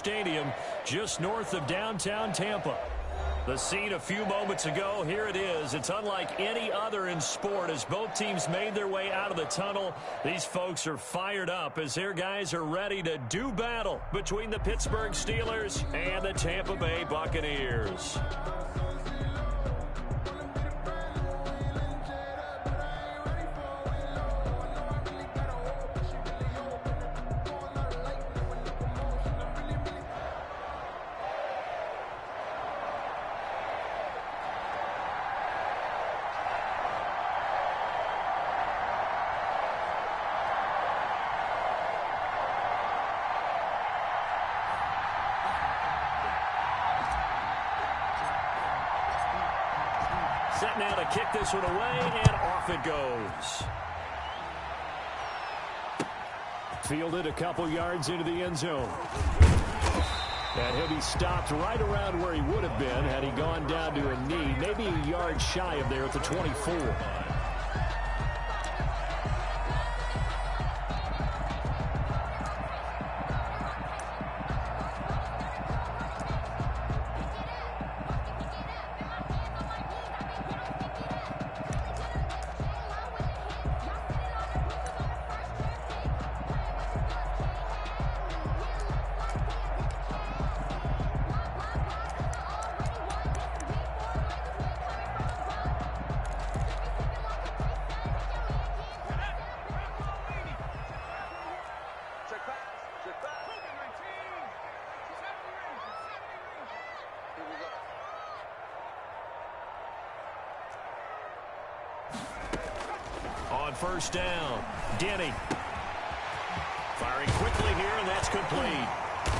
Stadium just north of downtown Tampa. The scene a few moments ago, here it is. It's unlike any other in sport as both teams made their way out of the tunnel. These folks are fired up as their guys are ready to do battle between the Pittsburgh Steelers and the Tampa Bay Buccaneers. Set now to kick this one away, and off it goes. Fielded a couple yards into the end zone. And he'll be stopped right around where he would have been had he gone down to a knee, maybe a yard shy of there at the 24. On first down, Denny. Firing quickly here, and that's complete.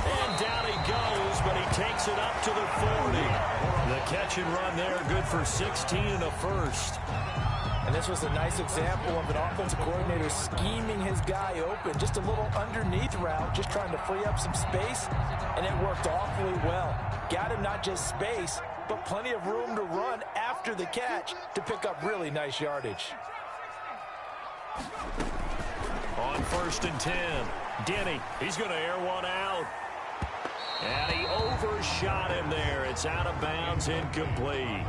And down he goes, but he takes it up to the 40. The catch and run there, good for 16 and a first. And this was a nice example of an offensive coordinator scheming his guy open. Just a little underneath route, just trying to free up some space, and it worked awfully well. Got him not just space, but plenty of room to run after the catch to pick up really nice yardage. On first and 10, Denny, he's going to air one out. And he overshot him there. It's out of bounds, incomplete.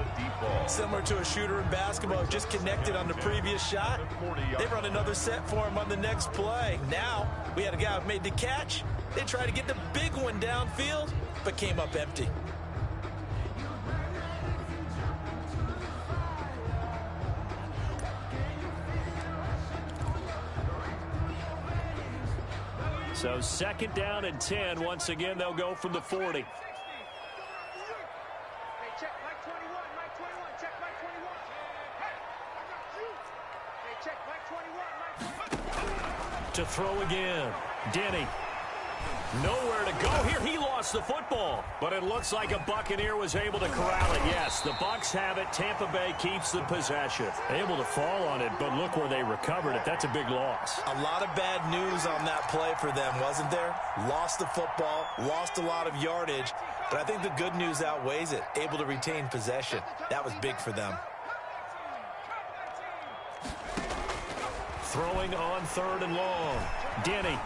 Similar to a shooter in basketball, just connected on the previous shot. They run another set for him on the next play. Now, we had a guy who made the catch. They tried to get the big one downfield, but came up empty. So second down and 10. Once again, they'll go from the 40. Hey, check Mike 21, Mike 21, check Mike 21. Hey, I got you. Hey, check Mike 21, Mike 21. To throw again, Denny. Nowhere to go here. He lost the football, but it looks like a Buccaneer was able to corral it. Yes, the Bucs have it. Tampa Bay keeps the possession. Able to fall on it, but look where they recovered it. That's a big loss. A lot of bad news on that play for them, wasn't there? Lost the football, lost a lot of yardage, but I think the good news outweighs it. Able to retain possession. That was big for them. Throwing on third and long, Denny.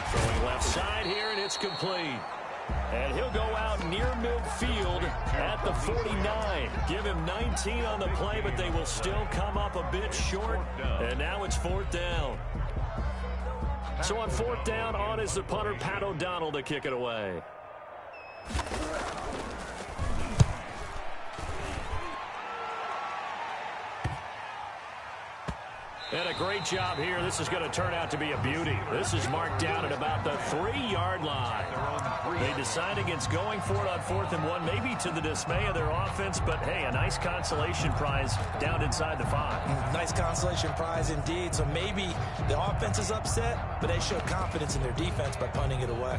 Throwing left side here, and it's complete. And he'll go out near midfield at the 49. Give him 19 on the play, but they will still come up a bit short. And now it's fourth down. So on fourth down, on is the punter, Pat O'Donnell, to kick it away. And a great job here. This is going to turn out to be a beauty. This is marked down at about the 3-yard line. They decide against going for it on 4th and 1, maybe to the dismay of their offense, but hey, a nice consolation prize down inside the 5. Nice consolation prize indeed. So maybe the offense is upset, but they show confidence in their defense by punting it away.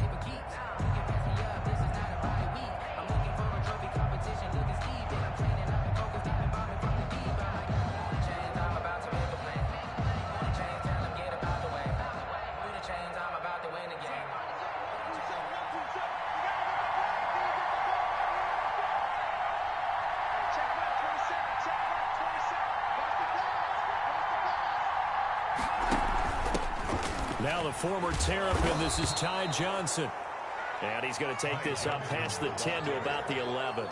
Now the former Terrapin, this is Ty Johnson. And he's going to take this up past the 10 to about the 11.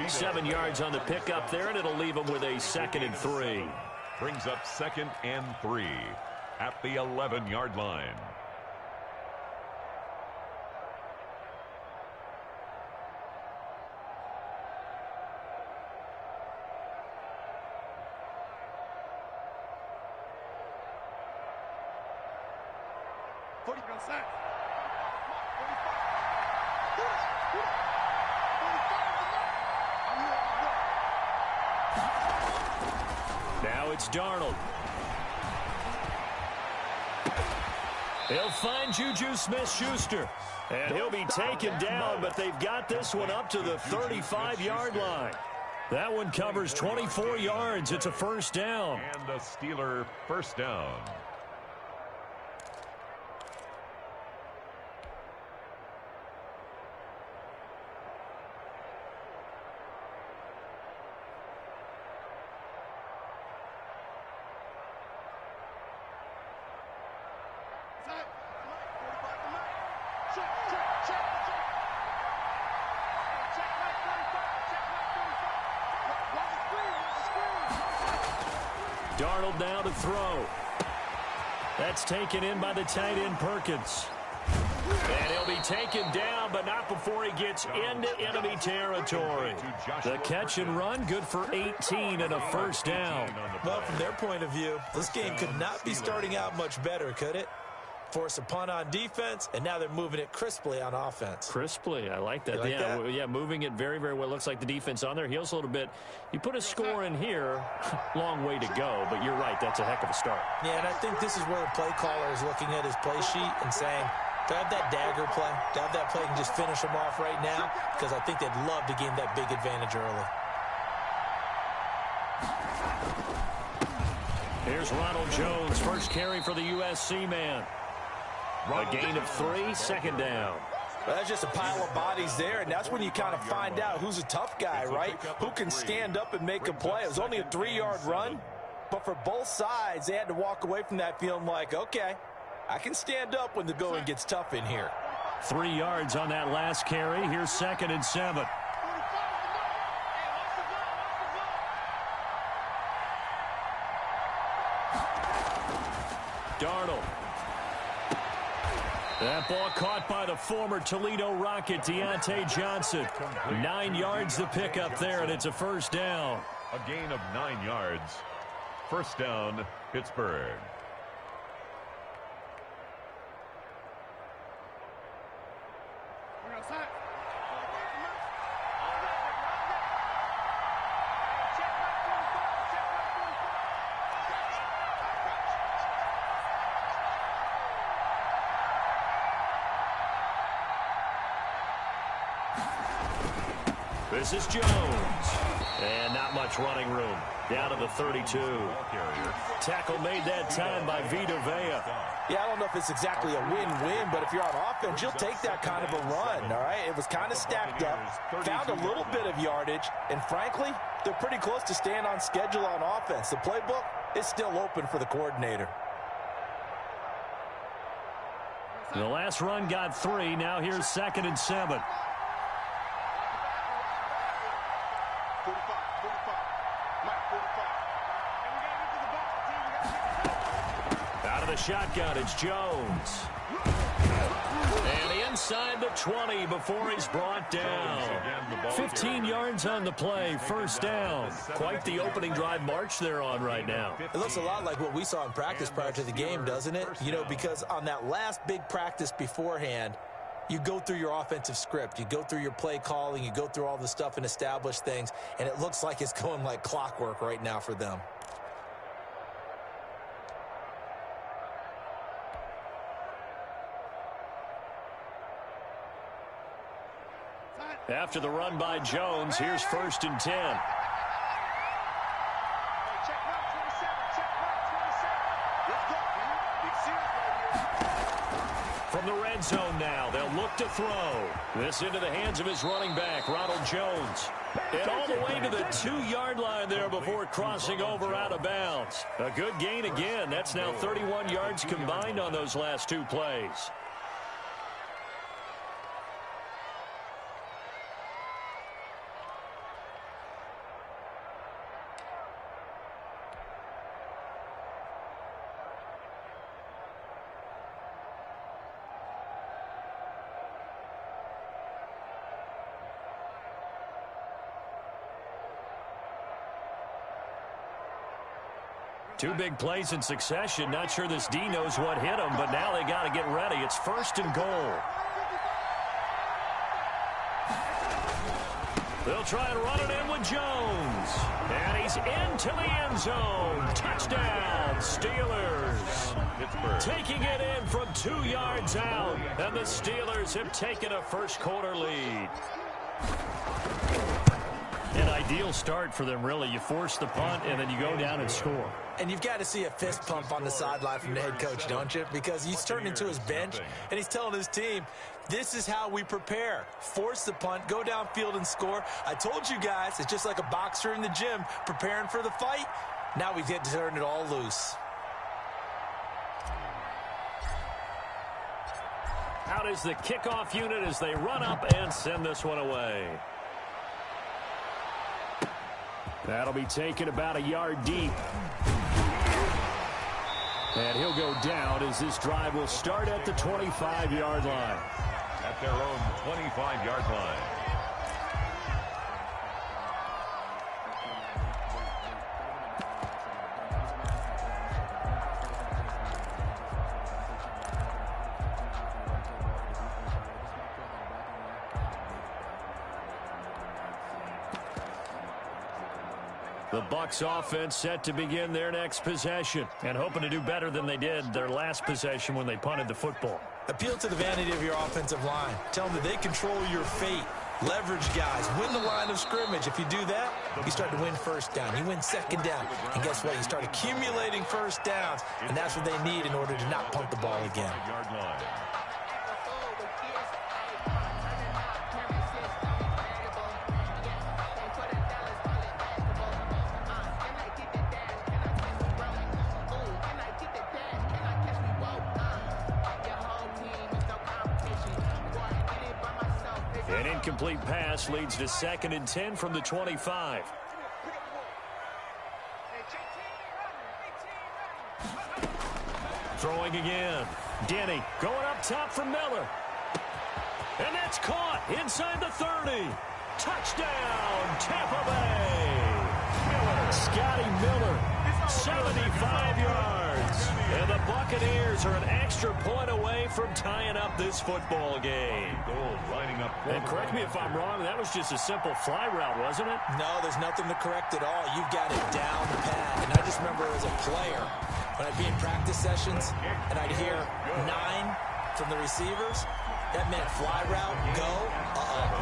7 yards on the pickup there, and it'll leave him with a 2nd and 3. Brings up 2nd and 3 at the 11-yard line. Now it's Darnold. He'll find Juju Smith-Schuster. And he'll be taken down, but they've got this one up to the 35-yard line. That one covers 24 yards. It's a first down. And the Steeler first down. Darnold now to throw. That's taken in by the tight end Perkins. And he'll be taken down, but not before he gets into enemy territory. The catch and run, good for 18 and a first down. Well, from their point of view, this game could not be starting out much better, could it? Force a punt on defense, and now they're moving it crisply on offense. Crisply, I like that. Yeah, moving it very, very well. Looks like the defense on their heels a little bit. You put a score in here, long way to go, but you're right, that's a heck of a start. Yeah, and I think this is where the play caller is looking at his play sheet and saying, to have that dagger play, to have that play and just finish them off right now, because I think they'd love to gain that big advantage early. Here's Ronald Jones, first carry for the USC man. A gain of 3, second down. Well, that's just a pile of bodies there, and that's when you kind of find out who's a tough guy, right? Who can stand up and make a play. It was only a 3-yard run, but for both sides, they had to walk away from that feeling like, okay, I can stand up when the going gets tough in here. 3 yards on that last carry. Here's 2nd and 7. Darnold. That ball caught by the former Toledo Rocket, Deontay Johnson. 9 yards to pick up there, and it's a first down. A gain of 9 yards. First down, Pittsburgh. This is Jones. And not much running room. Down to the 32. Tackle made that time by Vita Vea. Yeah, I don't know if it's exactly a win-win, but if you're on offense, you'll take that kind of a run, all right? It was kind of stacked up, found a little bit of yardage, and frankly, they're pretty close to staying on schedule on offense. The playbook is still open for the coordinator. The last run got 3. Now here's 2nd and 7. Out of the shotgun, it's Jones. And inside the 20 before he's brought down. 15 yards on the play, first down. Quite the opening drive march they're on right now. It looks a lot like what we saw in practice prior to the game, doesn't it? You know, because on that last big practice beforehand, you go through your offensive script, you go through your play calling, you go through all the stuff and establish things, and it looks like it's going like clockwork right now for them. After the run by Jones, here's 1st and 10. From the red end zone now. They'll look to throw. This into the hands of his running back, Ronald Jones. And all the way to the 2-yard line there before crossing over out of bounds. A good gain again. That's now 31 yards combined on those last 2 plays. Two big plays in succession. Not sure this D knows what hit him, but now they got to get ready. It's 1st and goal. They'll try and run it in with Jones. And he's into the end zone. Touchdown, Steelers. Taking it in from 2 yards out. And the Steelers have taken a first-quarter lead. An ideal start for them, really. You force the punt, and then you go down and score. And you've got to see a fist pump on the sideline from the head coach, don't you? Because he's turned into his bench, and he's telling his team, this is how we prepare. Force the punt, go downfield and score. I told you guys, it's just like a boxer in the gym preparing for the fight. Now we get to turn it all loose. Out is the kickoff unit as they run up and send this one away. That'll be taken about a yard deep. And he'll go down as this drive will start at the 25-yard line. At their own 25-yard line. The Bucs offense set to begin their next possession and hoping to do better than they did their last possession when they punted the football. Appeal to the vanity of your offensive line. Tell them that they control your fate. Leverage guys. Win the line of scrimmage. If you do that, you start to win first down. You win second down. And guess what? You start accumulating first downs. And that's what they need in order to not punt the ball again. An incomplete pass leads to 2nd and 10 from the 25. Throwing again. Denny going up top for Miller. And that's caught inside the 30. Touchdown, Tampa Bay. Scotty Miller, 75 yards. And the Buccaneers are an extra point away from tying up this football game. And correct me if I'm wrong, that was just a simple fly route, wasn't it? No, there's nothing to correct at all. You've got it down pat. And I just remember as a player, when I'd be in practice sessions and I'd hear 9 from the receivers, that meant fly route, go,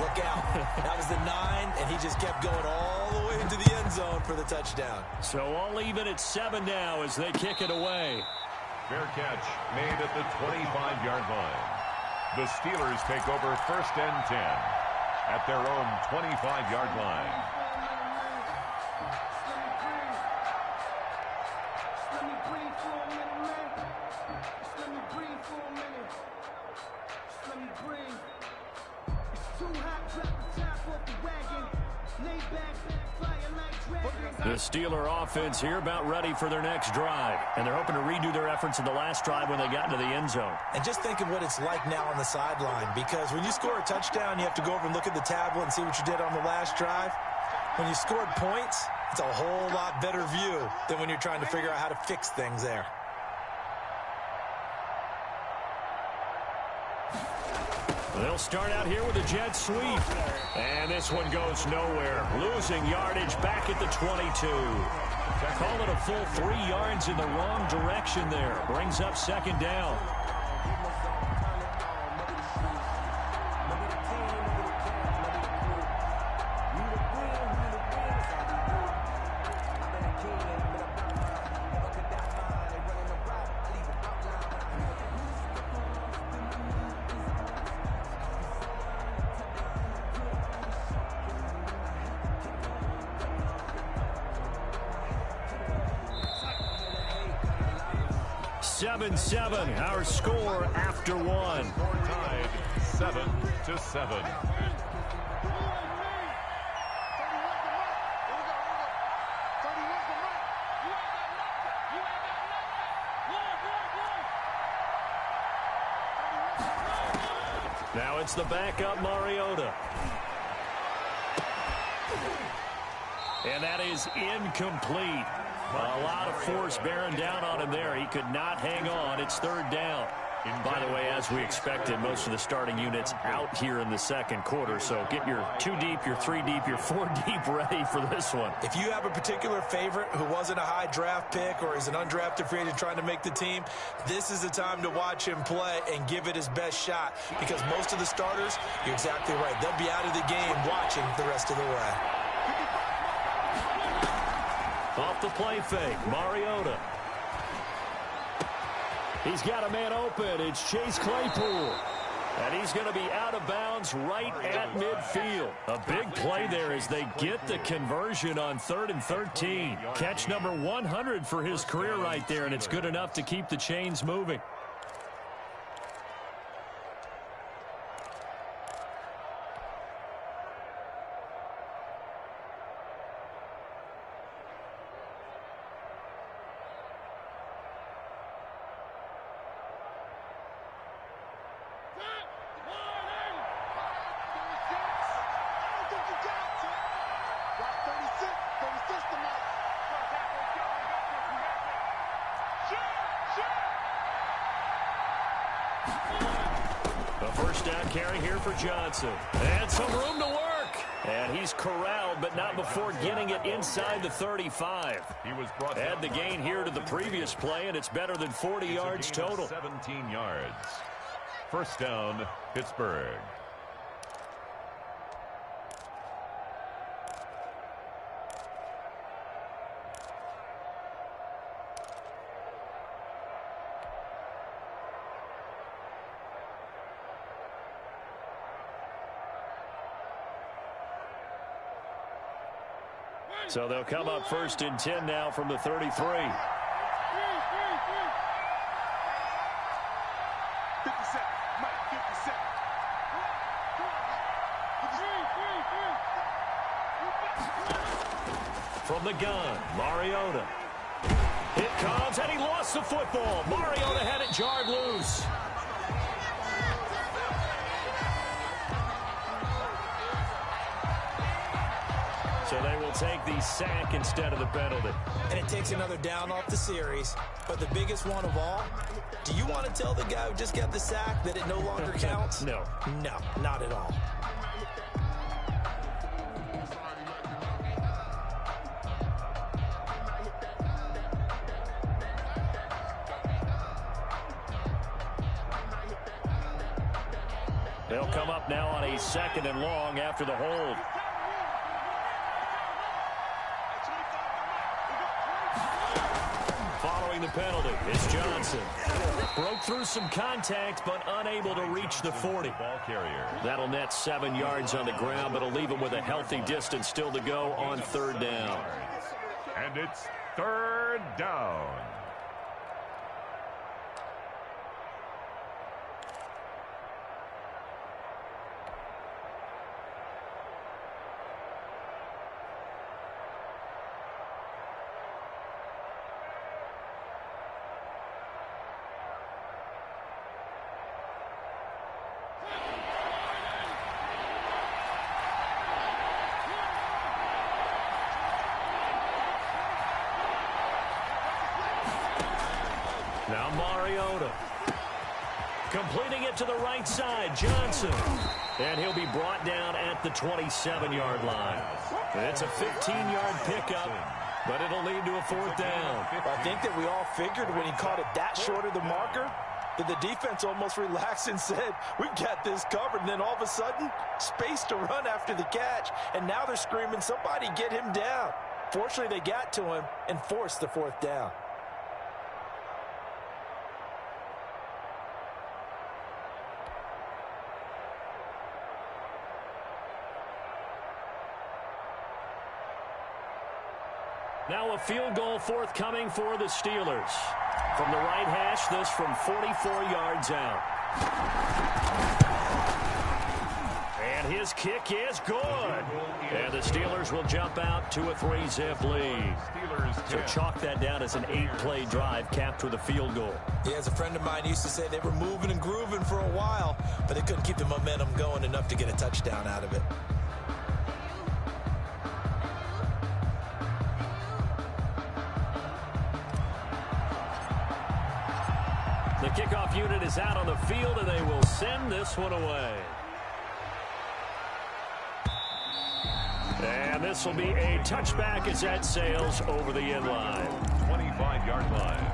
look out. That was the 9, and he just kept going all the way into the end zone for the touchdown. So all even at 7 now as they kick it away. Fair catch made at the 25-yard line. The Steelers take over 1st and 10 at their own 25-yard line. The Steeler offense here about ready for their next drive. And they're hoping to redo their efforts in the last drive when they got into the end zone. And just think of what it's like now on the sideline. Because when you score a touchdown, you have to go over and look at the tablet and see what you did on the last drive. When you scored points, it's a whole lot better view than when you're trying to figure out how to fix things there. They'll start out here with a jet sweep. And this one goes nowhere. Losing yardage back at the 22. Call it a full 3 yards in the wrong direction there. Brings up 2nd down. 7-7, our score after one. Score tied 7-7. Now it's the backup Mariota. And that is incomplete. A lot of force bearing down on him there. He could not hang on. It's third down. By the way, as we expected, most of the starting units out here in the second quarter. So get your 2 deep, your 3 deep, your 4 deep ready for this one. If you have a particular favorite who wasn't a high draft pick or is an undrafted free agent trying to make the team, this is the time to watch him play and give it his best shot, because most of the starters, you're exactly right, they'll be out of the game watching the rest of the way. Off the play fake, Mariota. He's got a man open. It's Chase Claypool. And he's going to be out of bounds right at midfield. A big play there as they get the conversion on 3rd and 13. Catch number 100 for his career right there, and it's good enough to keep the chains moving. First down carry here for Johnson. And some room to work. And he's corralled, but not before getting it inside the 35. He was brought Add the gain here to the previous play, and it's better than 40 yards total. 17 yards. First down, Pittsburgh. So they'll come up 1st and 10 now from the 33. 50 seconds. Mike, 50 seconds. From the gun, Mariota. It comes, and he lost the football. Mariota had it jarred loose. So they will take the sack instead of the penalty. And it takes another down off the series. But the biggest one of all, do you want to tell the guy who just got the sack that it no longer counts? No. No, not at all. They'll come up now on a 2nd and long after the hold. Following the penalty is Johnson. Broke through some contact, but unable to reach the 40. Ball carrier. That'll net 7 yards on the ground, but it'll leave him with a healthy distance still to go on 3rd down. And it's 3rd down. Now Mariota. Completing it to the right side, Johnson. And he'll be brought down at the 27-yard line. It's a 15-yard pickup, but it'll lead to a 4th down. I think that we all figured when he caught it that short of the marker that the defense almost relaxed and said, we've got this covered. And then all of a sudden, space to run after the catch. And now they're screaming, somebody get him down. Fortunately, they got to him and forced the 4th down. Now a field goal forthcoming for the Steelers. From the right hash, this from 44 yards out. And his kick is good. And the Steelers will jump out to a 3-zip lead. So chalk that down as an 8-play drive capped with a field goal. Yeah, as a friend of mine used to say, they were moving and grooving for a while, but they couldn't keep the momentum going enough to get a touchdown out of it. The kickoff unit is out on the field, and they will send this one away. And this will be a touchback as that sails over the end line. 25-yard line.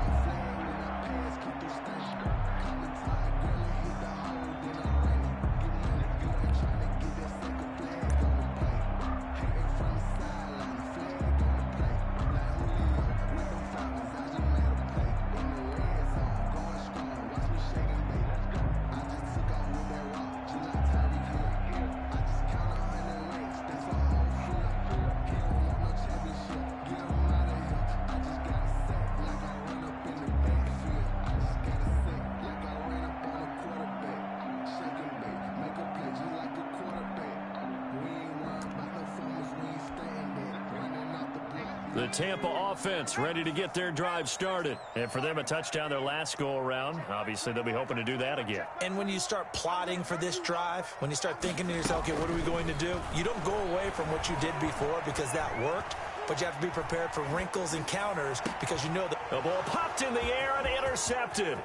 The Tampa offense ready to get their drive started. And for them, a touchdown their last go-around. Obviously, they'll be hoping to do that again. And when you start plotting for this drive, when you start thinking to yourself, okay, what are we going to do? You don't go away from what you did before because that worked, but you have to be prepared for wrinkles and counters because you know that. The ball popped in the air and intercepted.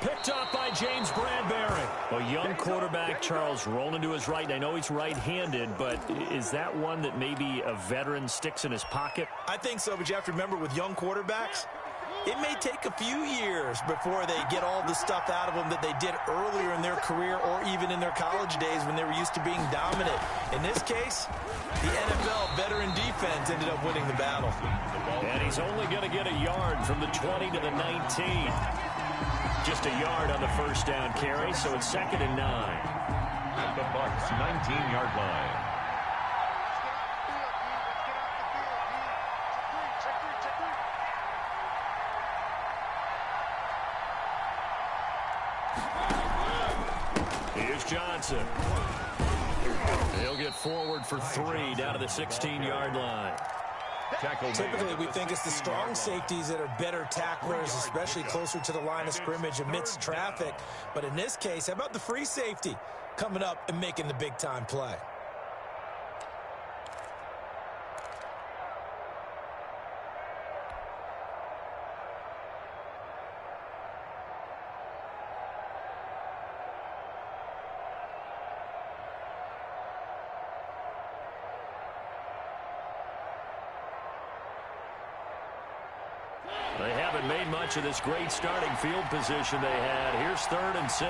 Picked up by James Bradbury. A young quarterback, Charles, rolling to his right. I know he's right-handed, but is that one that maybe a veteran sticks in his pocket? I think so, but you have to remember with young quarterbacks, it may take a few years before they get all the stuff out of them that they did earlier in their career or even in their college days when they were used to being dominant. In this case, the NFL veteran defense ended up winning the battle. And he's only going to get a yard from the 20 to the 19. Just a yard on the first down carry, so it's 2nd and 9. At the Bucs' 19-yard line. Here's Johnson. He'll get forward for 3 down to the 16-yard line. Typically, we think it's the strong safeties that are better tacklers, especially closer to the line of scrimmage amidst traffic. But in this case, how about the free safety coming up and making the big-time play? They haven't made much of this great starting field position they had. Here's 3rd and 6.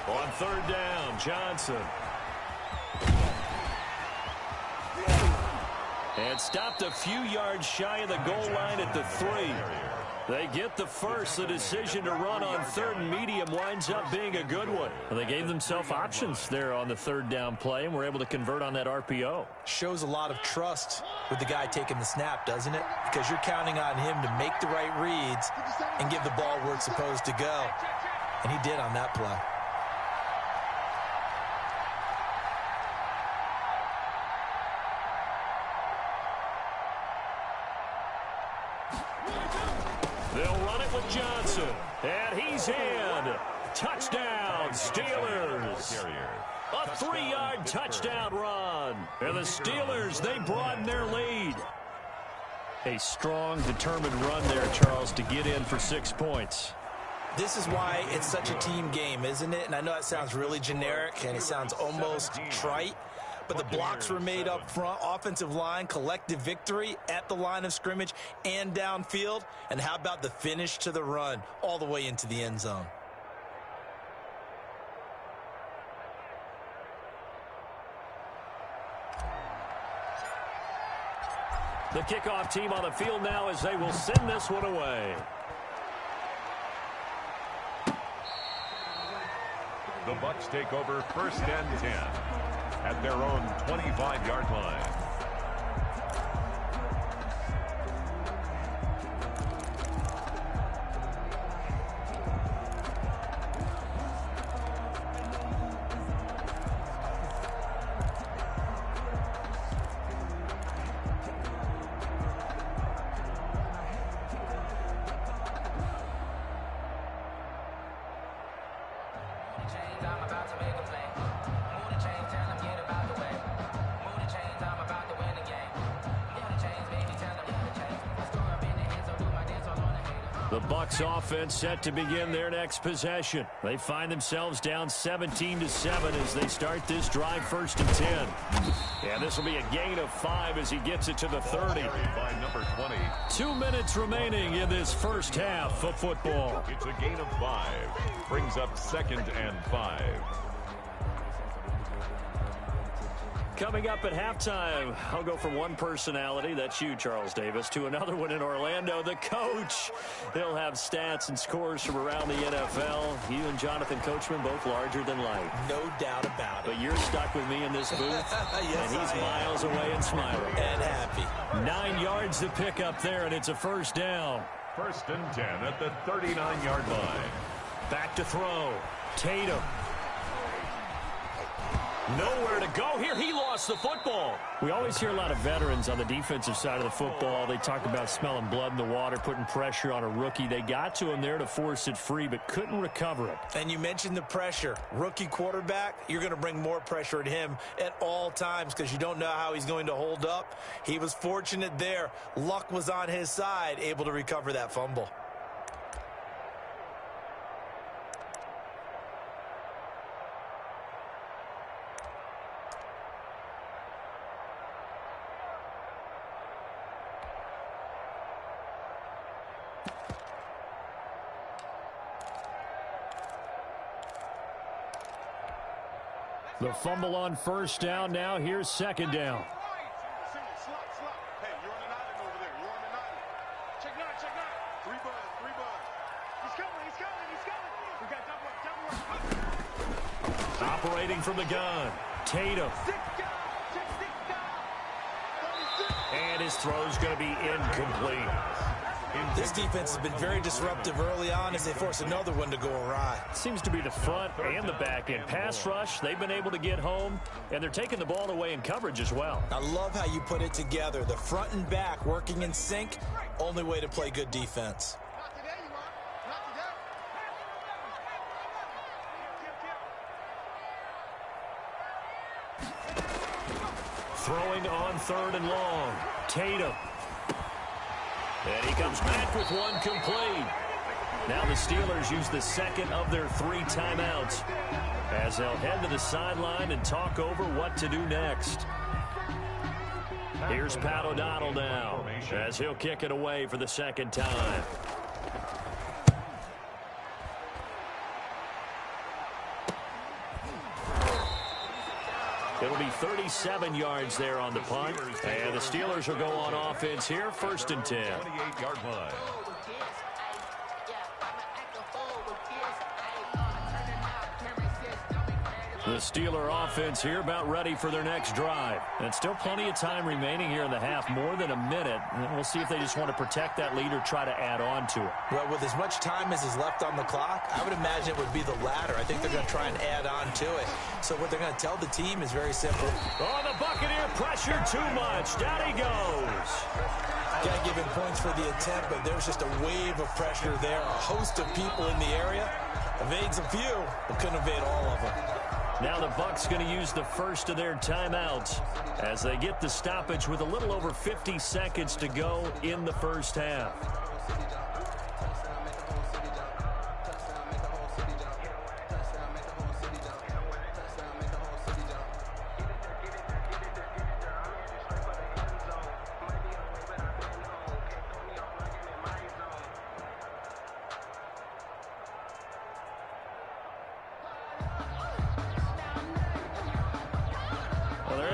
On 3rd down, Johnson. And stopped a few yards shy of the goal line at the 3. They get the first. The decision to run on 3rd and medium winds up being a good one. Well, they gave themselves options there on the 3rd down play and were able to convert on that RPO. Shows a lot of trust with the guy taking the snap, doesn't it? Because you're counting on him to make the right reads and give the ball where it's supposed to go. And he did on that play. They'll run it with Johnson. And he's in. Touchdown, Steelers. A 3-yard touchdown run. And the Steelers, they broaden their lead. A strong, determined run there, Charles, to get in for 6 points. This is why it's such a team game, isn't it? And I know that sounds really generic and it sounds almost trite. But the blocks were made up front, offensive line, collective victory at the line of scrimmage and downfield. And how about the finish to the run all the way into the end zone? The kickoff team on the field now as they will send this one away. The Bucs take over 1st and 10 at their own 25-yard line. The Bucs offense set to begin their next possession. They find themselves down 17-7 as they start this drive, 1st and 10. And this will be a gain of 5 as he gets it to the 30. By number 20. 2 minutes remaining in this first half of football. It's a gain of 5. Brings up 2nd and 5. Coming up at halftime, I'll go from one personality, that's you, Charles Davis, to another one in Orlando, the coach. He'll have stats and scores from around the NFL. You and Jonathan Coachman both larger than life. No doubt about it. But you're stuck with me in this booth, yes, and he's miles away and smiling. And happy. 9 yards to pick up there, and it's a 1st down. 1st and 10 at the 39-yard line. Back to throw. Tatum. Nowhere to go here. He lost the football. We always hear a lot of veterans on the defensive side of the football. They talk about smelling blood in the water, putting pressure on a rookie. They got to him there to force it free, but couldn't recover it. And you mentioned the pressure. Rookie quarterback, you're going to bring more pressure at him at all times because you don't know how he's going to hold up. He was fortunate there. Luck was on his side, able to recover that fumble. The fumble on 1st down. Now here's 2nd down. Hey, you're on an island over there. You're on an island. Check 9, check 9. 3 bud. He's coming. We got double up. Operating from the gun. Tatum. And his throw's going to be incomplete. This defense has been very disruptive early on as they force another one to go awry. Seems to be the front and the back end. Pass rush, they've been able to get home, and they're taking the ball away in coverage as well. I love how you put it together. The front and back working in sync, only way to play good defense. Not today, you want. Not today. Throwing on 3rd and long. Tatum. And he comes back with one complete. Now the Steelers use the 2nd of their 3 timeouts as they'll head to the sideline and talk over what to do next. Here's Pat O'Donnell now as he'll kick it away for the 2nd time. It'll be 37 yards there on the punt. And the Steelers will go on offense here, 1st and 10. 28-yard line. The Steeler offense here about ready for their next drive. And still plenty of time remaining here in the half, more than a minute. And we'll see if they just want to protect that lead or try to add on to it. Well, with as much time as is left on the clock, I would imagine it would be the latter. I think they're going to try and add on to it. So what they're going to tell the team is very simple. Oh, the Buccaneer pressure too much. Down he goes. Can't give him points for the attempt, but there's just a wave of pressure there. A host of people in the area. Evades a few, but couldn't evade all of them. Now the Bucs going to use the 1st of their timeouts as they get the stoppage with a little over 50 seconds to go in the first half.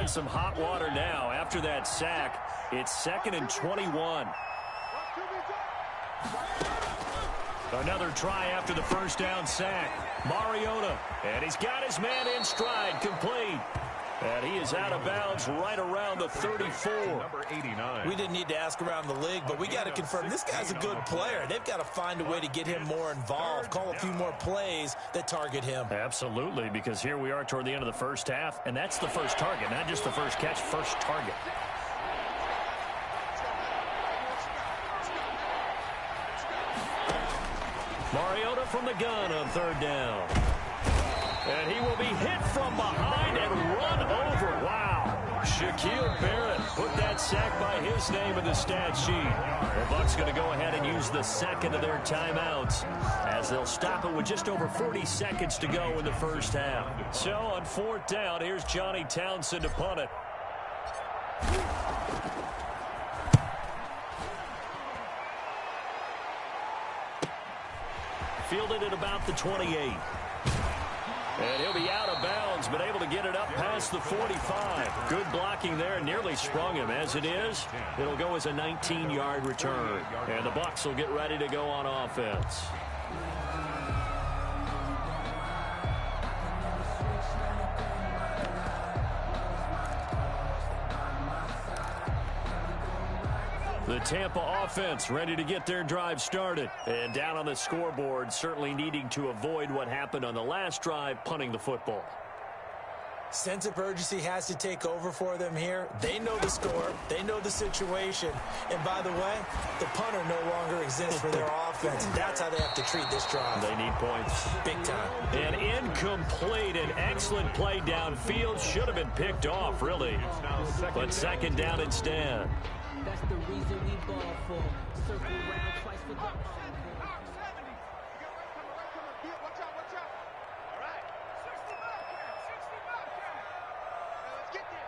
Some hot water now after that sack. It's 2nd and 21. Another try after the 1st down sack. Mariota, and he's got his man in stride, complete. And he is out of bounds right around the 34. Number 89. We didn't need to ask around the league, but we got to confirm this guy's a good player. They've got to find a way to get him more involved, call a few more plays that target him. Absolutely, because here we are toward the end of the first half, and that's the first target, not just the first catch, first target. Mariota from the gun on 3rd down. Shaquille Barrett put that sack by his name in the stat sheet. The Bucs going to go ahead and use the second of their timeouts as they'll stop it with just over 40 seconds to go in the first half. So on fourth down, here's Johnny Townsend to punt it. Fielded at about the 28. And he'll be out of bounds, but able to get it up past the 45. Good blocking there, nearly sprung him. As it is, it'll go as a 19-yard return. And the Bucs will get ready to go on offense. The Tampa offense ready to get their drive started. And down on the scoreboard, certainly needing to avoid what happened on the last drive, punting the football. Sense of urgency has to take over for them here. They know the score. They know the situation. And by the way, the punter no longer exists for their offense. That's how they have to treat this drive. They need points. Big time. An incomplete and excellent play downfield. Should have been picked off, really. But second down instead. That's the reason we ball for. Circle around twice for the Out 70. You got right coming. Watch out. All right. 60 Bobcat. Now let's get there.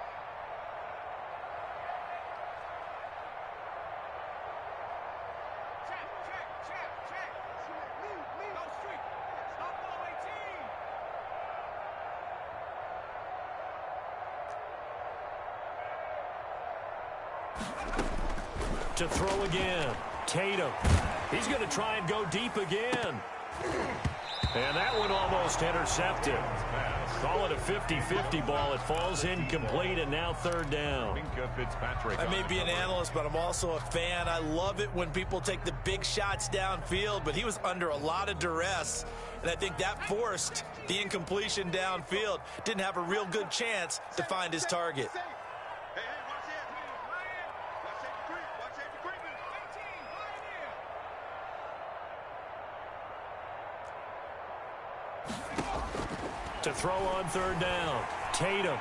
Check. Lead. Go street. Stop ball 18. To throw again. Tatum. He's going to try and go deep again. And that one almost intercepted. Call it a 50-50 ball. It falls incomplete, and now third down. I may be an analyst, but I'm also a fan. I love it when people take the big shots downfield, but he was under a lot of duress, and I think that forced the incompletion downfield. Didn't have a real good chance to find his target. To throw on third down. Tatum.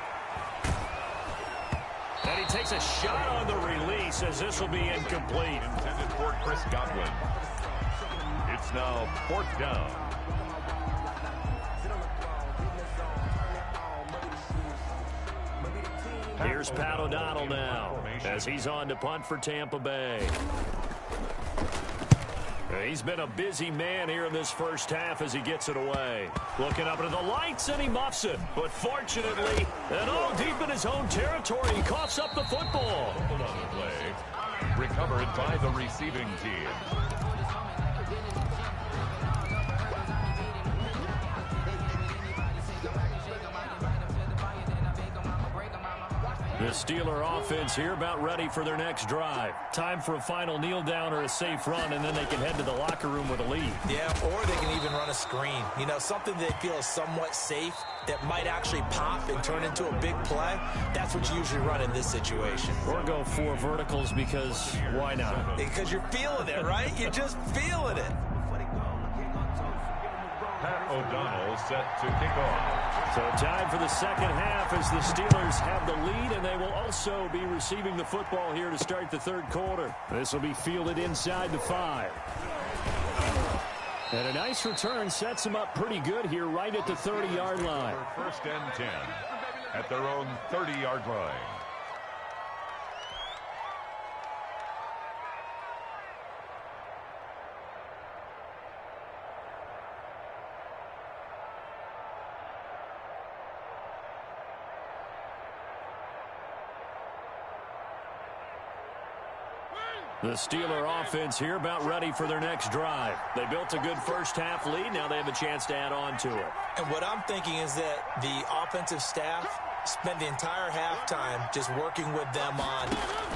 And he takes a shot on the release as this will be incomplete. Intended for Chris Godwin. It's now fourth down. Here's Pat O'Donnell now as he's on to punt for Tampa Bay. He's been a busy man here in this first half as he gets it away. Looking up into the lights, and he muffs it. But fortunately, and all deep in his own territory, he coughs up the football. On the play, recovered by the receiving team. The Steeler offense here about ready for their next drive. Time for a final kneel down or a safe run, and then they can head to the locker room with a lead. Yeah, or they can even run a screen. You know, something they feel is somewhat safe that might actually pop and turn into a big play. That's what you usually run in this situation. Or go four verticals because why not? Because you're feeling it, right? You're just feeling it. Pat O'Donnell set to kick off. So time for the second half as the Steelers have the lead, and they will also be receiving the football here to start the third quarter. This will be fielded inside the 5. And a nice return sets them up pretty good here right at the 30-yard line. First and 10 at their own 30-yard line. The Steeler offense here about ready for their next drive. They built a good first half lead. Now they have a chance to add on to it. And what I'm thinking is that the offensive staff spend the entire halftime just working with them on,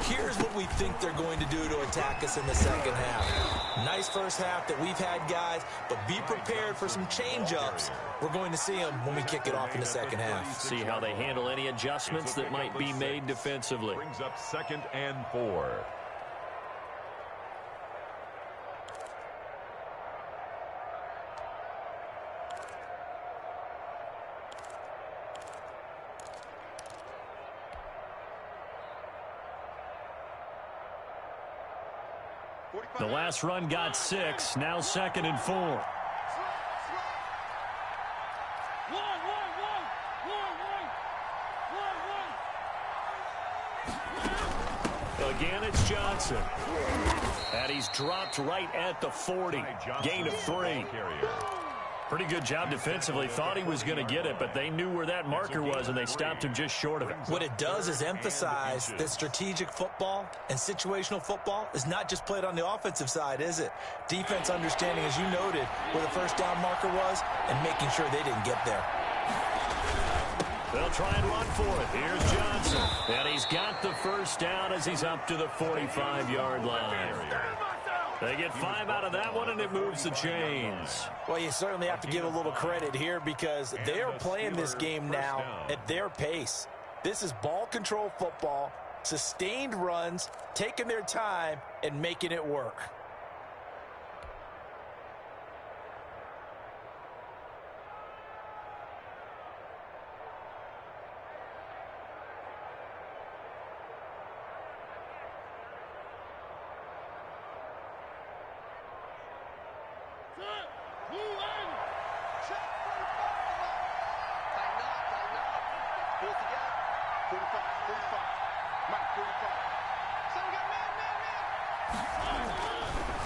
here's what we think they're going to do to attack us in the second half. Nice first half that we've had, guys, but be prepared for some change-ups. We're going to see them when we kick it off in the second half. See how they handle any adjustments that might be made defensively. Brings up 2nd and 4. The last run got 6. Now 2nd and 4. Again, it's Johnson. And he's dropped right at the 40. Gain of 3. Pretty good job defensively. Thought he was going to get it, but they knew where that marker was, and they stopped him just short of it. What it does is emphasize that strategic football and situational football is not just played on the offensive side, is it? Defense understanding, as you noted, where the first down marker was and making sure they didn't get there. They'll try and run for it. Here's Johnson. And he's got the first down as he's up to the 45-yard line. They get 5 out of that one, and it moves the chains. Well, you certainly have to give a little credit here because they're playing this game now at their pace. This is ball control football, sustained runs, taking their time, and making it work.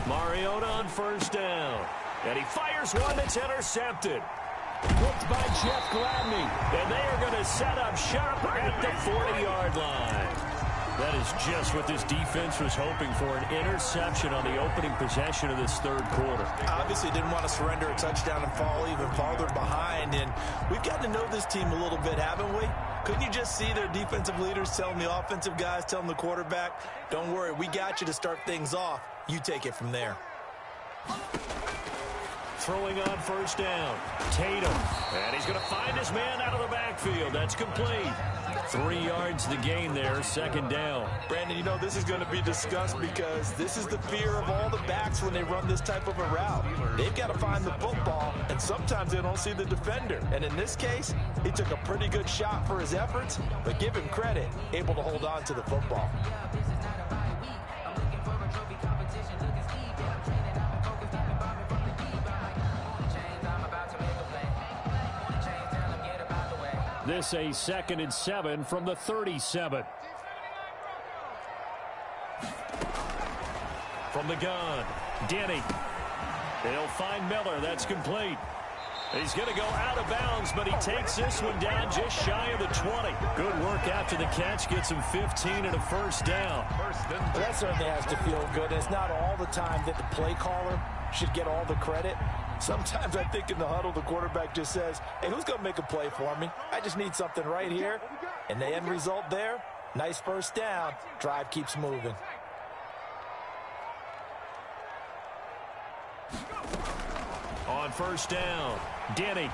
Mariota on first down. And he fires one that's intercepted. Picked by Jeff Gladney. And they are going to set up shop at the 40-yard line. That is just what this defense was hoping for, an interception on the opening possession of this third quarter. Obviously didn't want to surrender a touchdown and fall even farther behind. And we've gotten to know this team a little bit, haven't we? Couldn't you just see their defensive leaders telling the offensive guys, telling the quarterback, don't worry, we got you to start things off. You take it from there. Throwing on first down, Tatum. And he's going to find his man out of the backfield. That's complete. 3 yards to gain there, second down. Brandon, you know, this is going to be discussed because this is the fear of all the backs when they run this type of a route. They've got to find the football, and sometimes they don't see the defender. And in this case, he took a pretty good shot for his efforts, but give him credit, able to hold on to the football. This a 2nd and 7 from the 37. From the gun, Denny. They'll find Miller. That's complete. He's going to go out of bounds, but he takes this one down just shy of the 20. Good work after the catch. Gets him 15 and a first down. Well, that certainly has to feel good. It's not all the time that the play caller should get all the credit. Sometimes I think in the huddle, the quarterback just says, hey, who's going to make a play for me? I just need something right here. And the end result there, nice first down. Drive keeps moving. On first down, Denny.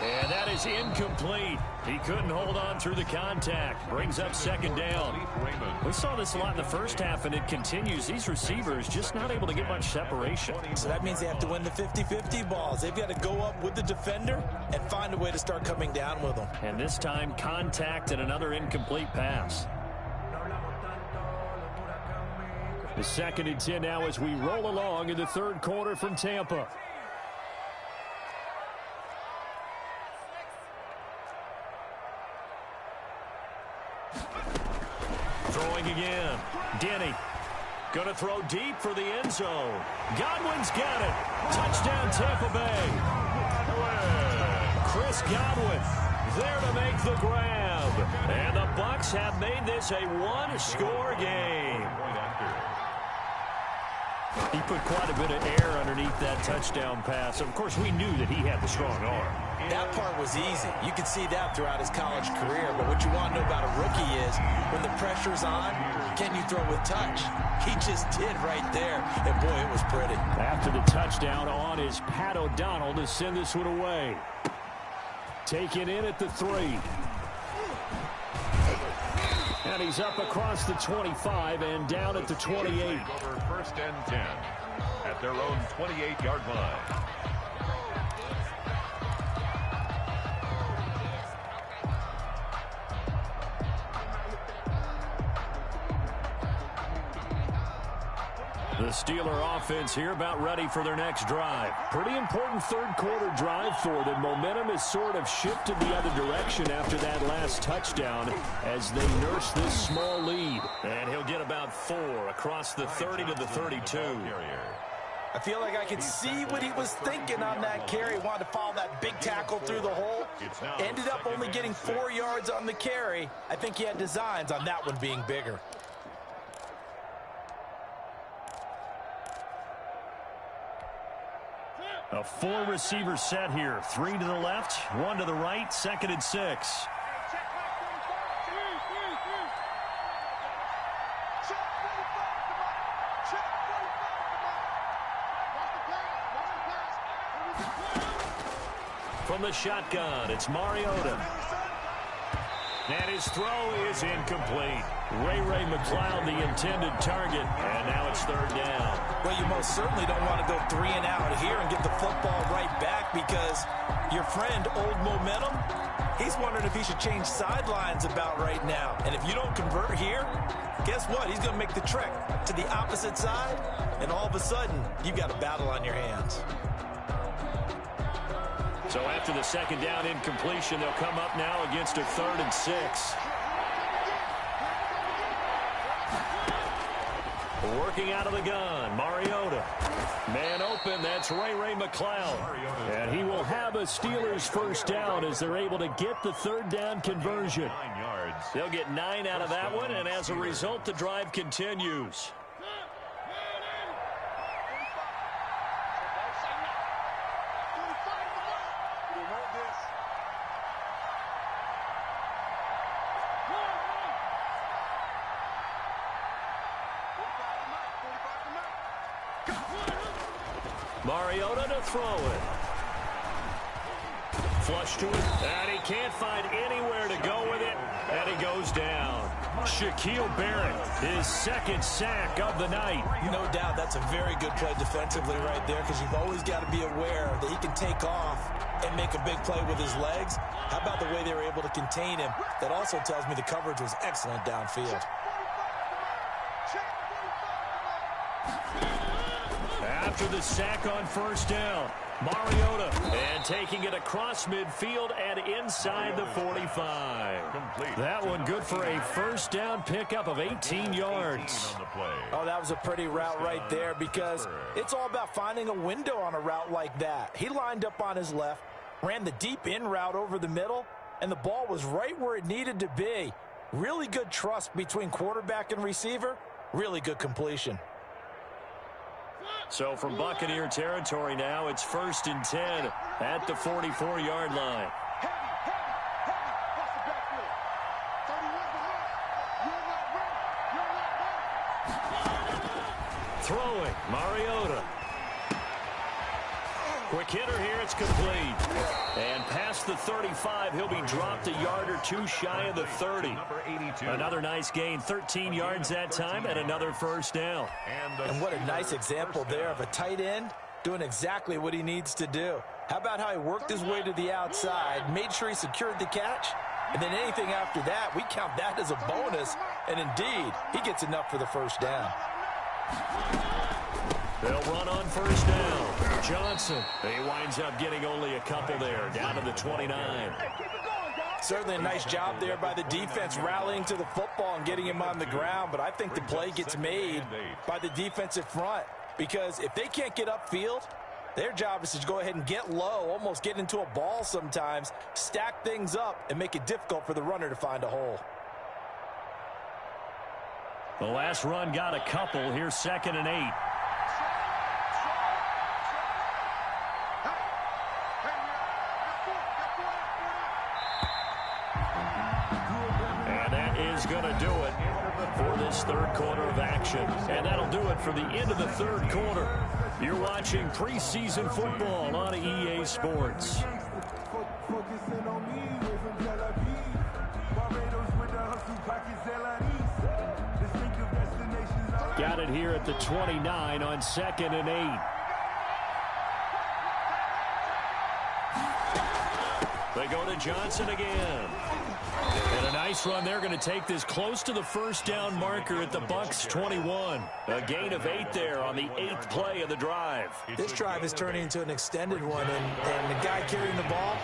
And that is incomplete. He couldn't hold on through the contact. Brings up second down. We saw this a lot in the first half, and it continues. These receivers just not able to get much separation. So that means they have to win the 50-50 balls. They've got to go up with the defender and find a way to start coming down with them. And this time, contact and another incomplete pass. The 2nd and 10 now as we roll along in the third quarter from Tampa. Throwing again. Denny. Going to throw deep for the end zone. Godwin's got it. Touchdown Tampa Bay. Chris Godwin there to make the grab. And the Bucs have made this a one-score game. He put quite a bit of air underneath that touchdown pass. Of course, we knew that he had the strong arm. That part was easy. You could see that throughout his college career. But what you want to know about a rookie is when the pressure's on, can you throw with touch? He just did right there. And, boy, it was pretty. After the touchdown on is Pat O'Donnell to send this one away. Taken in at the 3. And he's up across the 25 and down at the 28. Over first and 10 at their own 28-yard line. The Steeler offense here about ready for their next drive. Pretty important third-quarter drive for them. Momentum has sort of shifted the other direction after that last touchdown as they nurse this small lead. And he'll get about 4 across the 30 to the 32. I feel like I could see what he was thinking on that carry. Wanted to follow that big tackle through the hole. Ended up only getting 4 yards on the carry. I think he had designs on that one being bigger. A 4-receiver set here. 3 to the left, 1 to the right, 2nd and 6. From the shotgun, it's Mariota. And his throw is incomplete. Ray McCloud, the intended target, and now it's 3rd down. Well, you most certainly don't want to go 3 and out here and get the football right back because your friend, Old Momentum, he's wondering if he should change sidelines about right now. And if you don't convert here, guess what? He's going to make the trek to the opposite side, and all of a sudden, you've got a battle on your hands. So after the 2nd down incompletion, they'll come up now against a 3rd and 6. Working out of the gun, Mariota. Man open, that's Ray McCloud. And he will have a Steelers 1st down as they're able to get the 3rd down conversion. 9 yards. They'll get 9 out of that one, and as a result, the drive continues. Mariota to throw it. Flush to it, and he can't find anywhere to go with it, and he goes down. Shaquille Barrett, his 2nd sack of the night. No doubt that's a very good play defensively right there because you've always got to be aware that he can take off and make a big play with his legs. How about the way they were able to contain him? That also tells me the coverage was excellent downfield. After the sack on 1st down, Mariota, and taking it across midfield and inside the 45. That one good for a 1st down pickup of 18 yards. Oh, that was a pretty route right there because it's all about finding a window on a route like that. He lined up on his left, ran the deep in route over the middle, and the ball was right where it needed to be. Really good trust between quarterback and receiver. Really good completion. So from Buccaneer territory now, it's 1st and 10 at the 44-yard line. Throwing, Mariota. Quick hitter here, it's complete. And past the 35, he'll be dropped a yard or 2 shy of the 30. Another nice gain, 13 yards that time, and another 1st down. And what a nice example there of a tight end doing exactly what he needs to do. How about how he worked his way to the outside, made sure he secured the catch, and then anything after that, we count that as a bonus. And indeed, he gets enough for the 1st down. They'll run on 1st down. Johnson, he winds up getting only a couple there, down to the 29. Certainly a nice job there by the defense rallying to the football and getting him on the ground, but I think the play gets made by the defensive front because if they can't get upfield, their job is to go ahead and get low, almost get into a ball sometimes, stack things up, and make it difficult for the runner to find a hole. The last run got a couple. Here's 2nd and 8. Going to do it for this 3rd quarter of action. And that'll do it for the end of the 3rd quarter. You're watching preseason football on EA Sports. Got it here at the 29 on 2nd and 8. They go to Johnson again. And a nice run. They're going to take this close to the first down marker at the Bucs 21. A gain of 8 there on the 8th play of the drive. This drive is turning into an extended one, and the guy carrying the ball,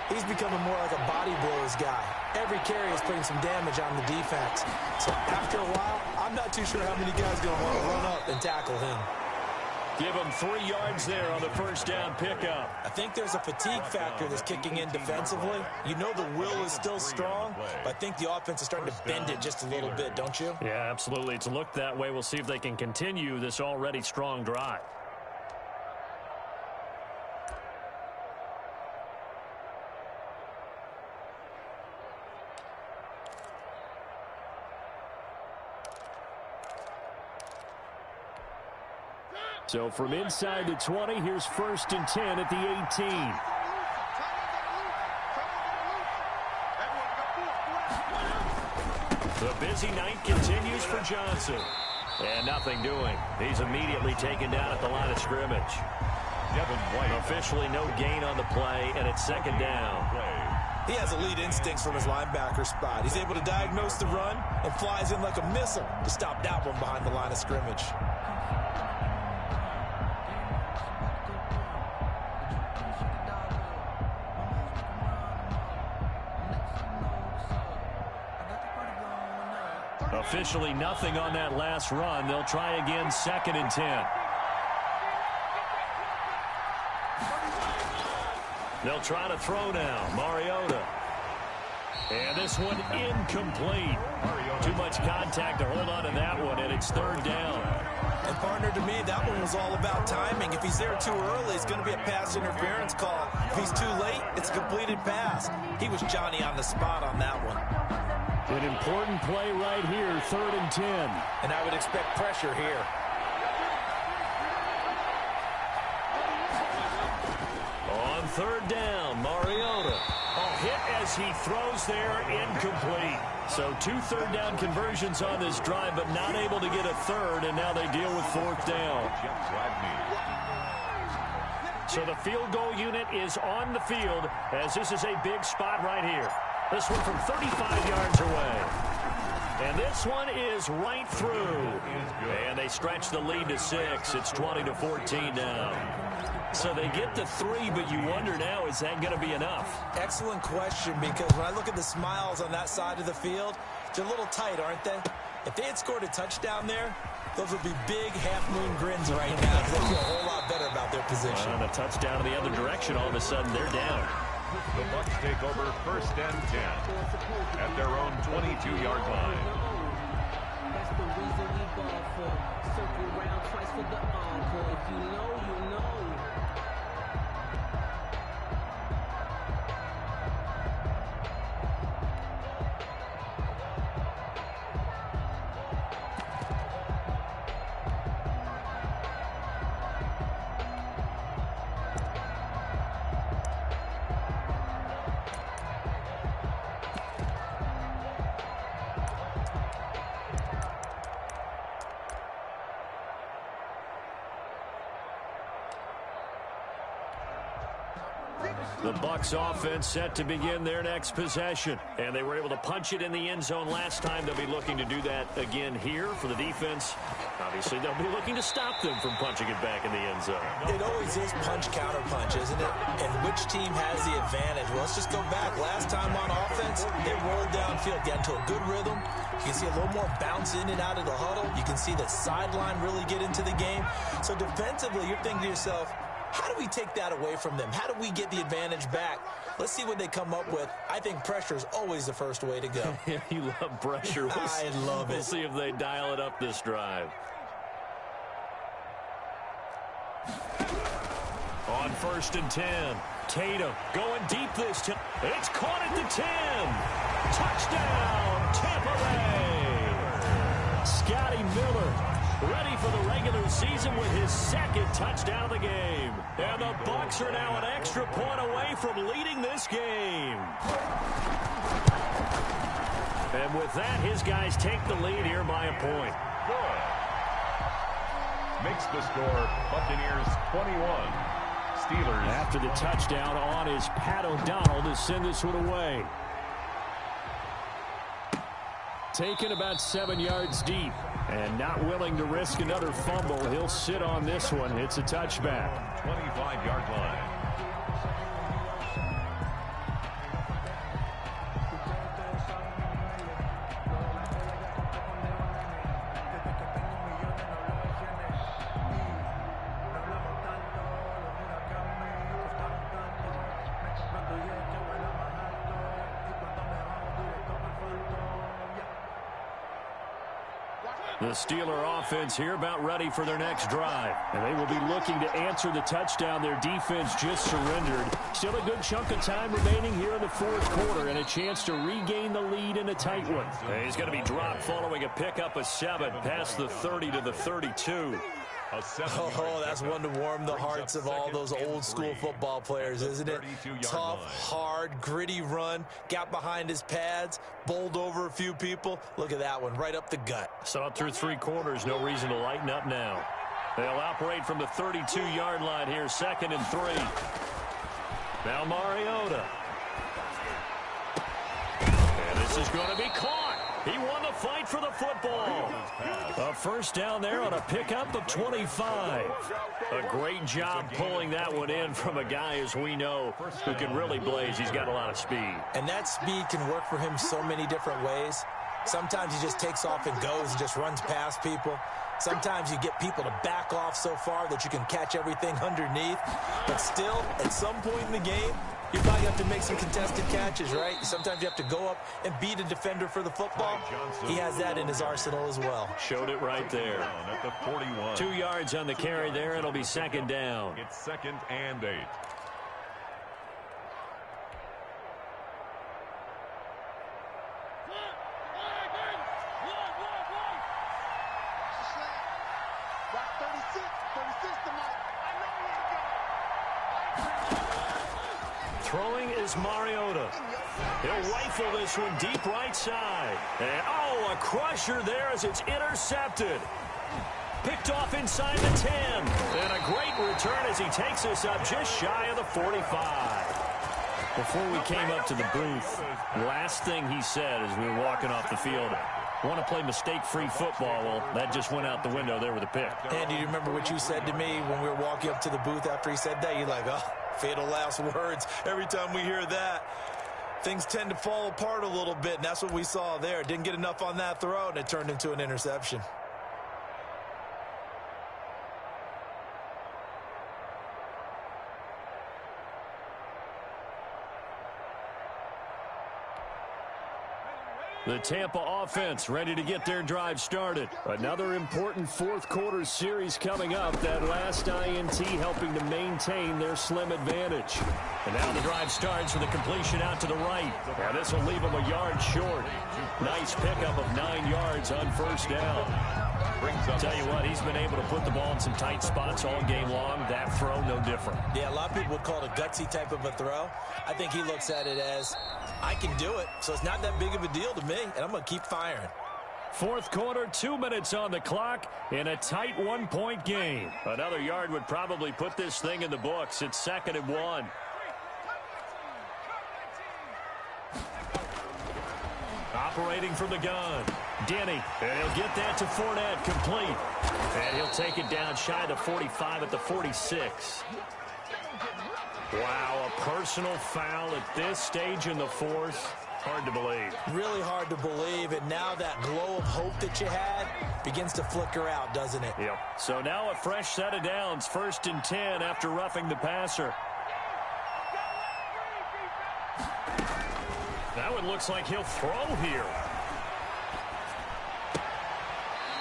he's becoming more like a body blows guy. Every carry is putting some damage on the defense. So after a while, I'm not too sure how many guys are going to want to run up and tackle him. Give him 3 yards there on the first down pickup. I think there's a fatigue factor that's kicking in defensively. You know the will is still strong, but I think the offense is starting to bend it just a little bit, don't you? Yeah, absolutely. It's looked that way. We'll see if they can continue this already strong drive. So from inside the 20, here's 1st and 10 at the 18. The busy night continues for Johnson. And nothing doing. He's immediately taken down at the line of scrimmage. Officially no gain on the play, and it's 2nd down. He has elite instincts from his linebacker spot. He's able to diagnose the run and flies in like a missile to stop that one behind the line of scrimmage. Officially nothing on that last run. They'll try again, 2nd and 10. They'll try to throw now. Mariota. And this one incomplete. Too much contact to hold on to that one, and it's 3rd down. And partner, to me, that one was all about timing. If he's there too early, it's going to be a pass interference call. If he's too late, it's a completed pass. He was Johnny on the spot on that one. An important play right here, 3rd and 10. And I would expect pressure here. On 3rd down, Mariota. Hit as he throws there, incomplete. So 2 3rd down conversions on this drive, but not able to get a 3rd, and now they deal with 4th down. So the field goal unit is on the field, as this is a big spot right here. This one from 35 yards away. And this one is right through. And they stretch the lead to 6. It's 20-14 now. So they get the 3, but you wonder now, is that going to be enough? Excellent question, because when I look at the smiles on that side of the field, they're a little tight, aren't they? If they had scored a touchdown there, those would be big half-moon grins right now, because they feel a whole lot better about their position. And a touchdown in the other direction, all of a sudden they're down. The Bucs take over 1st and 10 at their own 22-yard line. That's the reason we ball for. Circle round twice for the encore. If you know, you know. The Bucs offense set to begin their next possession. And they were able to punch it in the end zone last time. They'll be looking to do that again here for the defense. Obviously, they'll be looking to stop them from punching it back in the end zone. It always is punch-counter-punch, isn't it? And which team has the advantage? Well, let's just go back. Last time on offense, they rolled downfield, got into a good rhythm. You can see a little more bounce in and out of the huddle. You can see the sideline really get into the game. So defensively, you're thinking to yourself, how do we take that away from them? How do we get the advantage back? Let's see what they come up with. I think pressure is always the first way to go. You love pressure. I love it. We'll see if they dial it up this drive. On 1st and 10, Tatum going deep this time. It's caught at the 10. Touchdown, Tampa Bay. Scotty Miller ready for the regular season with his 2nd touchdown of the game. And the Bucs are now an extra point away from leading this game. And with that, his guys take the lead here by a point. Good. Makes the score Buccaneers 21. Steelers. After the touchdown on is Pat O'Donnell to send this one away. taken about 7 yards deep. And not willing to risk another fumble, he'll sit on this one. It's a touchback. 25-yard line. The Steeler offense here about ready for their next drive. And they will be looking to answer the touchdown their defense just surrendered. Still a good chunk of time remaining here in the fourth quarter and a chance to regain the lead in a tight one. And he's going to be dropped following a pickup of 7 past the 30 to the 32. Oh, that's one to warm the hearts of all those old school football players, isn't it? Tough, hard, gritty run, got behind his pads, bowled over a few people. Look at that one, right up the gut. Saw through 3 quarters, no reason to lighten up now. They'll operate from the 32-yard line here, 2nd and 3. Now Mariota. And this is going to be caught. He won the fight for the football. A first down there on a pickup of 25. A great job pulling that one in from a guy, as we know, who can really blaze. He's got a lot of speed. And that speed can work for him so many different ways. Sometimes he just takes off and goes and just runs past people. Sometimes you get people to back off so far that you can catch everything underneath. But still, at some point in the game, you probably have to make some contested catches, right? Sometimes you have to go up and beat a defender for the football. He has that in his arsenal as well. Showed it right there. At the 41. 2 yards on the carry there. It'll be 2nd down. It's 2nd and 8. Throwing is Mariota. He'll rifle this one deep right side. And, oh, a crusher there as it's intercepted. Picked off inside the 10. And a great return as he takes us up just shy of the 45. Before we came up to the booth, last thing he said as we were walking off the field, want to play mistake-free football. Well, that just went out the window there with a pick. Andy, do you remember what you said to me when we were walking up to the booth after he said that? You're like, oh, fatal last words. Every time we hear that, things tend to fall apart a little bit, and that's what we saw there. Didn't get enough on that throw, and it turned into an interception. The Tampa offense ready to get their drive started. Another important fourth quarter series coming up. That last INT helping to maintain their slim advantage. And now the drive starts with a completion out to the right. Now this will leave them a yard short. Nice pickup of 9 yards on first down. Tell you what, he's been able to put the ball in some tight spots all game long. That throw, no different. Yeah, a lot of people would call it a gutsy type of a throw. I think he looks at it as, I can do it, so it's not that big of a deal to me, and I'm going to keep firing. Fourth quarter, 2 minutes on the clock in a tight 1-point game. Another yard would probably put this thing in the books. It's 2nd and 1. Operating from the gun. Denny, and he'll get that to Fournette, complete. And he'll take it down shy of the 45 at the 46. Wow, a personal foul at this stage in the fourth. Hard to believe. Really hard to believe, and now that glow of hope that you had begins to flicker out, doesn't it? Yep. So now a fresh set of downs, 1st and 10 after roughing the passer. That one looks like he'll throw here.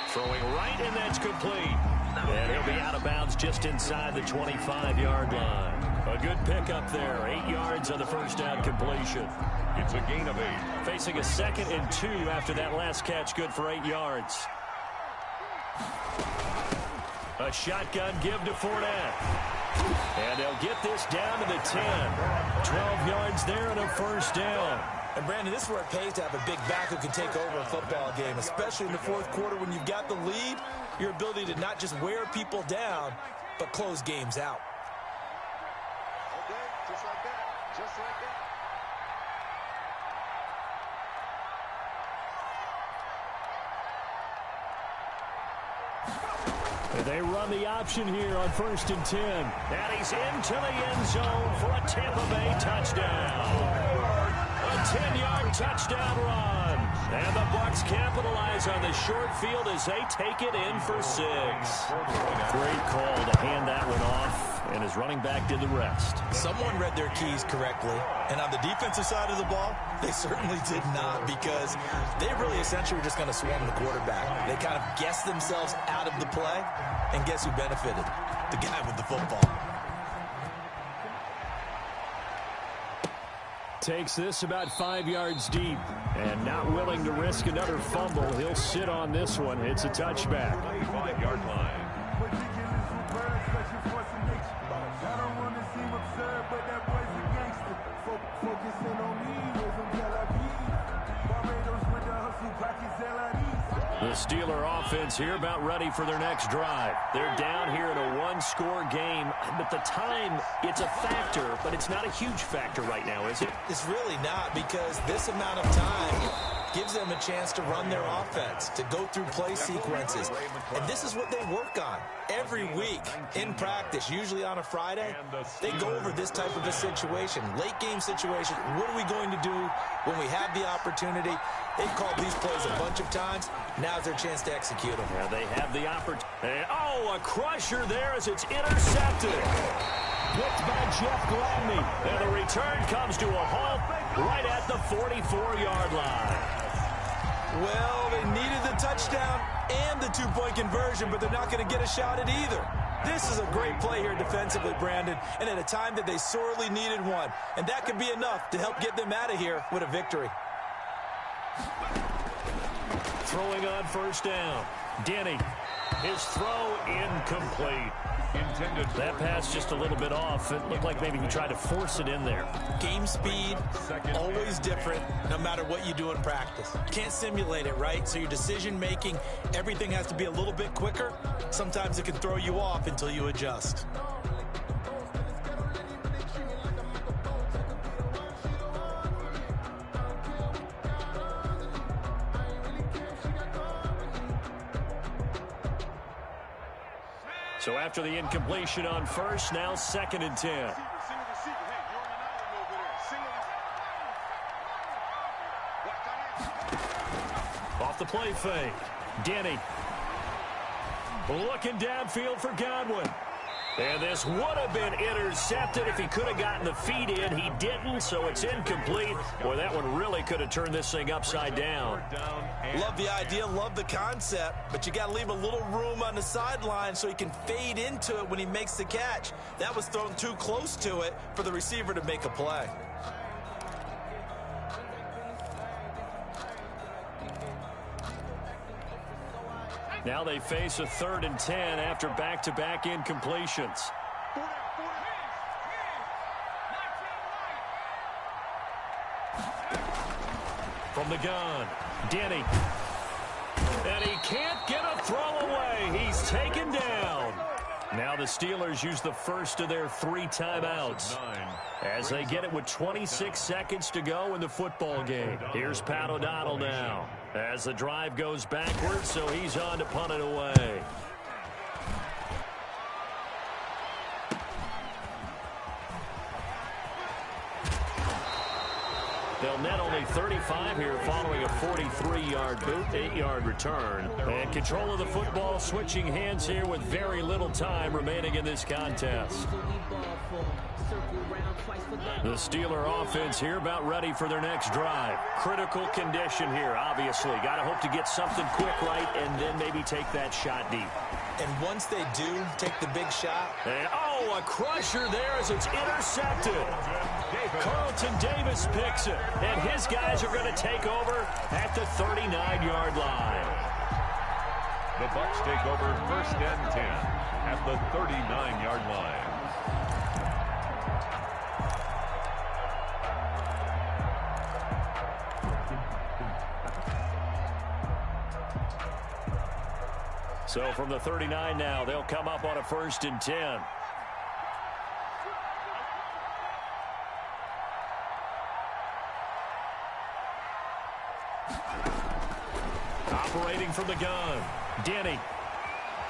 Throwing right, and that's complete. And he'll be out of bounds just inside the 25-yard line. A good pickup there. 8 yards on the first down completion. It's a gain of 8. Facing a 2nd and 2 after that last catch, good for 8 yards. A shotgun give to Fournette. And they'll get this down to the 10. 12 yards there and a first down. And, Brandon, this is where it pays to have a big back who can take over a football game, especially in the fourth quarter when you've got the lead, your ability to not just wear people down, but close games out. Okay, just like that. Just like that. They run the option here on 1st and 10. And he's into the end zone for a Tampa Bay touchdown. A 10-yard touchdown run. And the Bucs capitalize on the short field as they take it in for 6. Great call to hand that one off, and his running back did the rest. Someone read their keys correctly, and on the defensive side of the ball, they certainly did not, because they really essentially were just going to swarm the quarterback. They kind of guessed themselves out of the play, and guess who benefited? The guy with the football. Takes this about 5 yards deep, and not willing to risk another fumble. He'll sit on this one. It's a touchback. 5-yard line. The Steeler offense here about ready for their next drive. They're down here in a one-score game, but the time, it's a factor, but it's not a huge factor right now, is it? It's really not, because this amount of time gives them a chance to run their offense, to go through play sequences. And this is what they work on every week in practice, usually on a Friday. They go over this type of a situation, late game situation. What are we going to do when we have the opportunity? They've called these plays a bunch of times. Now's their chance to execute them. Yeah, they have the opportunity. Oh, a crusher there as it's intercepted. Picked by Jeff Gladney. And the return comes to a halt right at the 44-yard line. Well, they needed the touchdown and the two-point conversion, but they're not going to get a shot at either. This is a great play here defensively, Brandon, and at a time that they sorely needed one. And that could be enough to help get them out of here with a victory. Throwing on 1st down. Denny. His throw incomplete. That pass just a little bit off. It looked like maybe he tried to force it in there. Game speed, always different, no matter what you do in practice. Can't simulate it, right? So your decision making, everything has to be a little bit quicker. Sometimes it can throw you off until you adjust. So after the incompletion on 1st, now 2nd and 10. Off the play fake. Denny. Looking downfield for Godwin. And this would have been intercepted if he could have gotten the feet in. He didn't, so it's incomplete. Boy, that one really could have turned this thing upside down. Love the idea, love the concept, but you got to leave a little room on the sideline so he can fade into it when he makes the catch. That was thrown too close to it for the receiver to make a play. Now they face a 3rd and 10 after back-to-back incompletions. From the gun, Denny. And he can't get a throw away. He's taken down. Now the Steelers use the first of their 3 timeouts as they get it with 26 seconds to go in the football game. Here's Pat O'Donnell now as the drive goes backwards, so he's on to punt it away. They'll net only 35 here following a 43-yard boot, 8-yard return. And control of the football switching hands here with very little time remaining in this contest. The Steeler offense here about ready for their next drive. Critical condition here, obviously. Got to hope to get something quick right and then maybe take that shot deep. And once they do take the big shot. And, oh, a crusher there as it's intercepted. Carlton Davis picks it, and his guys are going to take over at the 39-yard line. The Bucs take over 1st and 10 at the 39-yard line. So from the 39 now, they'll come up on a 1st and 10. Operating from the gun, Denny.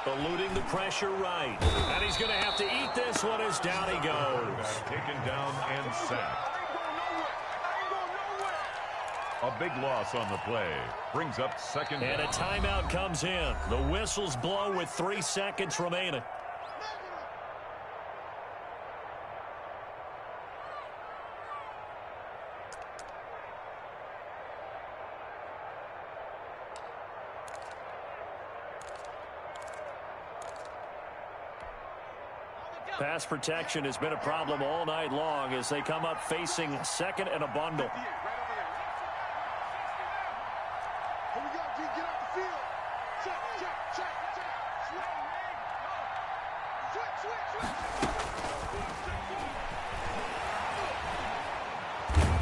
Eluding the pressure right. And he's going to have to eat this one as down he goes. Taken down and sacked. A big loss on the play. Brings up second down. And a timeout comes in. The whistles blow with 3 seconds remaining. Pass protection has been a problem all night long as they come up facing second and a bundle.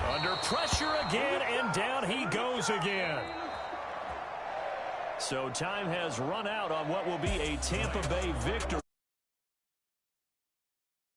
Under pressure again, and down he goes again. So time has run out on what will be a Tampa Bay victory.